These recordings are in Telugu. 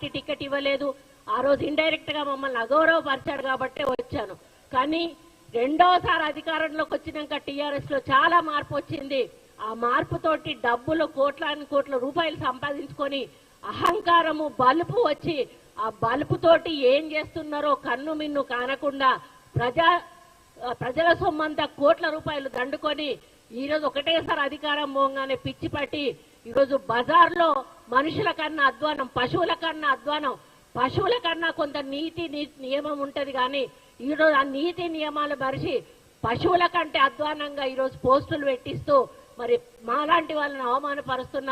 పార్టీ టికెట్ ఇవ్వలేదు. ఆ రోజు ఇండైరెక్ట్ గా మమ్మల్ని అగౌరవపరిచాడు కాబట్టే వచ్చాను. కానీ రెండోసారి అధికారంలోకి వచ్చినాక టీఆర్ఎస్ లో చాలా మార్పు వచ్చింది. ఆ మార్పుతోటి డబ్బులు కోట్ల రూపాయలు సంపాదించుకొని అహంకారము బలుపు వచ్చి ఆ బలుపుతోటి ఏం చేస్తున్నారో కన్ను మిన్ను కానకుండా ప్రజల సొమ్మంతా కోట్ల రూపాయలు దండుకొని ఈరోజు ఒకటేసారి అధికారం పోగానే పిచ్చి పట్టి ఈరోజు బజార్లో మనుషుల కన్నా అధ్వానం, పశువుల కన్నా అధ్వానం. పశువుల కన్నా కొంత నీతి నియమం ఉంటది కానీ ఈరోజు ఆ నీతి నియమాలు మరిచి పశువుల కంటే అధ్వానంగా ఈరోజు పోస్టులు పెట్టిస్తూ మరి మాలాంటి వాళ్ళని అవమానపరుస్తున్న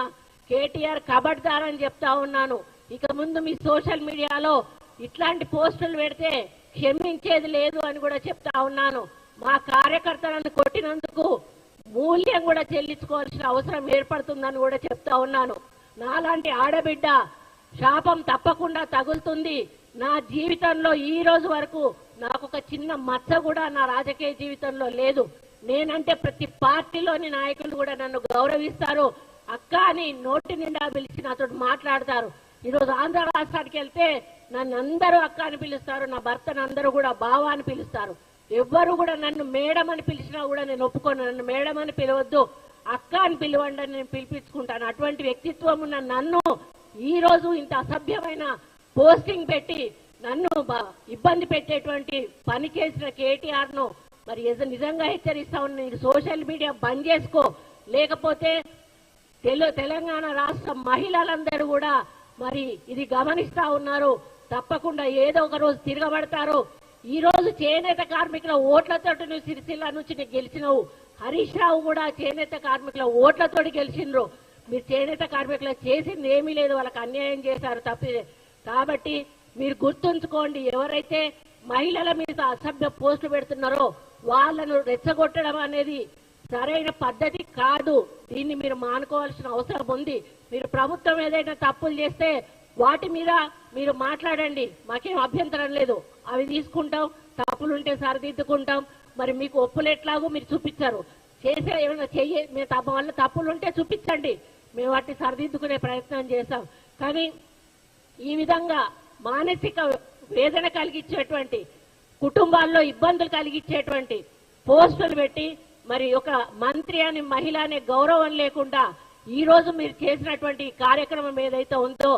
కేటీఆర్ కబడ్దార్ అని చెప్తా ఉన్నాను. ఇక ముందు మీ సోషల్ మీడియాలో ఇట్లాంటి పోస్టులు పెడితే క్షమించేది లేదు అని కూడా చెప్తా ఉన్నాను. మా కార్యకర్తలను కొట్టినందుకు మూల్యం కూడా చెల్లించుకోవాల్సిన అవసరం ఏర్పడుతుందని కూడా చెప్తా ఉన్నాను. నాలాంటి ఆడబిడ్డ శాపం తప్పకుండా తగులుతుంది. నా జీవితంలో ఈ రోజు వరకు నాకు ఒక చిన్న మచ్చ కూడా నా రాజకీయ జీవితంలో లేదు. నేనంటే ప్రతి పార్టీలోని నాయకులు కూడా నన్ను గౌరవిస్తారు. అక్క అని నోటి నిండా పిలిచి నాతో మాట్లాడతారు. ఈరోజు ఆంధ్ర రాష్ట్రానికి వెళ్తే నన్ను అందరూ అక్క అని పిలుస్తారు, నా భర్తను అందరూ కూడా బావ అని పిలుస్తారు. ఎవ్వరు కూడా నన్ను మేడం అని పిలిచినా కూడా నేను ఒప్పుకోను. నన్ను మేడం అని పిలవద్దు, అక్క అని పిలవండి అని నేను పిలిపించుకుంటాను. అటువంటి వ్యక్తిత్వం ఉన్న నన్ను ఈ రోజు ఇంత అసభ్యమైన పోస్టింగ్ పెట్టి నన్ను ఇబ్బంది పెట్టేటువంటి పని చేసిన కేటీఆర్ ను మరి నిజంగా హెచ్చరిస్తా ఉన్నా. సోషల్ మీడియా బంద్ చేసుకో, లేకపోతే తెలంగాణ రాష్ట్ర మహిళలందరూ కూడా మరి ఇది గమనిస్తా ఉన్నారు. తప్పకుండా ఏదో ఒక రోజు తిరగబడతారు. ఈ రోజు చేనేత కార్మికుల ఓట్లతో నువ్వు సిరిసిల్ల నుంచి గెలిచినవు. హరీష్ రావు కూడా చేనేత కార్మికుల ఓట్లతో గెలిచిండ్రు. మీరు చేనేత కార్మికులు చేసింది ఏమీ లేదు, వాళ్ళకి అన్యాయం చేశారు తప్పిదే. కాబట్టి మీరు గుర్తుంచుకోండి, ఎవరైతే మహిళల మీద అసభ్య పోస్టులు పెడుతున్నారో వాళ్ళను రెచ్చగొట్టడం అనేది సరైన పద్ధతి కాదు. దీన్ని మీరు మానుకోవాల్సిన అవసరం ఉంది. మీరు ప్రభుత్వం ఏదైనా తప్పులు చేస్తే వాటి మీద మీరు మాట్లాడండి, మాకేం అభ్యంతరం లేదు. అవి తీసుకుంటాం, తప్పులుంటే సరిదిద్దుకుంటాం. మరి మీకు ఒప్పులు ఎట్లాగో మీరు చూపించారు, చేసే ఏమైనా మీ వల్ల తప్పులుంటే చూపించండి, మేము వాటిని సరిదిద్దుకునే ప్రయత్నం చేస్తాం. కానీ ఈ విధంగా మానసిక వేదన కలిగించేటువంటి, కుటుంబాల్లో ఇబ్బందులు కలిగించేటువంటి పోస్టులు పెట్టి మరి ఒక మంత్రి అని మహిళ అనే గౌరవం లేకుండా ఈ రోజు మీరు చేసినటువంటి కార్యక్రమం ఏదైతే ఉందో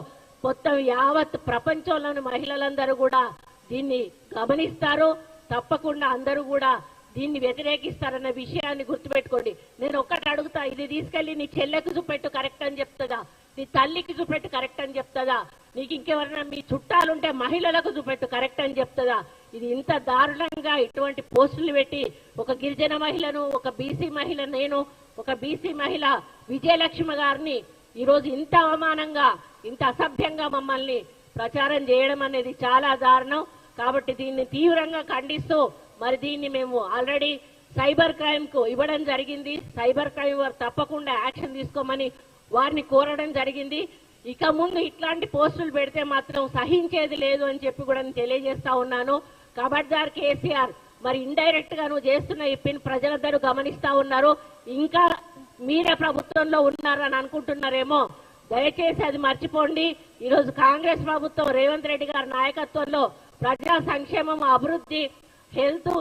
మొత్తం యావత్ ప్రపంచంలోని మహిళలందరూ కూడా దీన్ని గమనిస్తారు. తప్పకుండా అందరూ కూడా దీన్ని వ్యతిరేకిస్తారన్న విషయాన్ని గుర్తుపెట్టుకోండి. నేను ఒక్కటి అడుగుతా, ఇది తీసుకెళ్లి నీ చెల్లెకు చూపెట్టు కరెక్ట్ అని చెప్తుందా, నీ తల్లికి చూపెట్టు కరెక్ట్ అని చెప్తుందా, నీకు ఇంకెవరైనా మీ చుట్టాలుంటే మహిళలకు చూపెట్టు కరెక్ట్ అని చెప్తుందా? ఇది ఇంత దారుణంగా ఇటువంటి పోస్టులు పెట్టి ఒక గిరిజన మహిళను, ఒక బీసీ మహిళ, నేను ఒక బీసీ మహిళ విజయలక్ష్మి గారిని ఈరోజు ఇంత అవమానంగా ఇంత అసభ్యంగా మమ్మల్ని ప్రచారం చేయడం అనేది చాలా దారుణం. కాబట్టి దీన్ని తీవ్రంగా ఖండిస్తూ మరి దీన్ని మేము ఆల్రెడీ సైబర్ క్రైమ్ కు ఇవ్వడం జరిగింది. సైబర్ క్రైమ్ వారు తప్పకుండా యాక్షన్ తీసుకోమని వారిని కోరడం జరిగింది. ఇక ముందు ఇట్లాంటి పోస్టులు పెడితే మాత్రం సహించేది లేదు అని చెప్పి కూడా నేను తెలియజేస్తా ఉన్నాను. కబడ్దార్ కేసీఆర్, మరి ఇండైరెక్ట్ గా నువ్వు చేస్తున్న ఈ పిన్ ప్రజలందరూ గమనిస్తా ఉన్నారు. ఇంకా మీరే ప్రభుత్వంలో ఉన్నారని అనుకుంటున్నారేమో, దయచేసి అది మర్చిపోండి. ఈరోజు కాంగ్రెస్ ప్రభుత్వం రేవంత్ రెడ్డి గారి నాయకత్వంలో ప్రజా సంక్షేమం, అభివృద్ధి, హెల్త్,